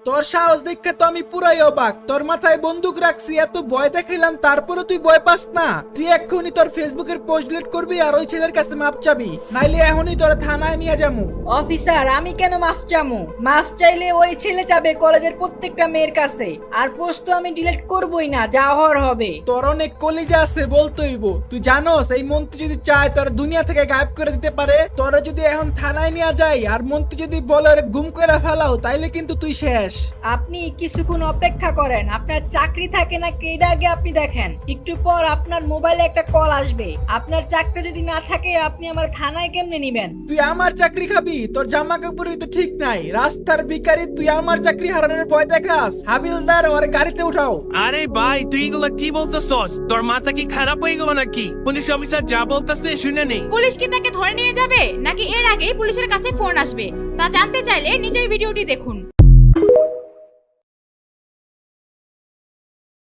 তোর সাহস দেখে তো আমি পুরাই অবাক। তোর মাথায় বন্দুক রাখছি, এত ভয় দেখাইলাম তারপরে তুই ভয় পাস না? তুই এক্ষুনি তোর ফেসবুকের পোস্ট ডিলিট করবি আর ওই ছেলের কাছে মাপ চাবি, নাইলে এখনই তোর থানায় নিয়ে যাবো। অফিসার, আমি কেন মাফ চামু? মাফ চাইলে ওই ছেলে যাবে কলেজের প্রত্যেকটা মেয়ের কাছে। আর পোস্ট তো আমি ডিলিট করবই না, যা হওয়ার হবে। তোর অনেক কলিজা আছে বলতেইব। তুই জানোস এই মন্ত্রী যদি চায় তোর দুনিয়া থেকে গায়েব করে দিতে পারে। তোরা যদি এখন থানায় নিয়ে যায় আর মন্ত্রী যদি বলে ওরে গুম করে ফেলাও, তাইলে কিন্তু তুই শেষ। আপনি কিছুক্ষণ অপেক্ষা করেন, আপনার চাকরি থাকে না কেডা আগে আপনি দেখেন। একটু পর আপনার মোবাইলে একটা কল আসবে। আপনার চাকরি যদি না থাকে আপনি আমার থানায় কেমনে নিবেন? তুই আমার চাকরি খাবি? তোর জামা কাপড়ই তো ঠিক নাই, রাস্তার ভিখারি। তুই আমার চাকরি হারানোর ভয় দেখাস? হাবিলদার, ওর গাড়িতে উঠাও। আরে ভাই, তুই এগুলো কি বলতেছস? তোর মাথা কি খারাপ হয়ে গেল নাকি? পুলিশ অফিসার যা বলতেছে শুনে নেই। পুলিশ কি তাকে ধরে নিয়ে যাবে নাকি এর আগেই পুলিশের কাছে ফোন আসবে তা জানতে চাইলে নিজের ভিডিওটি দেখুন।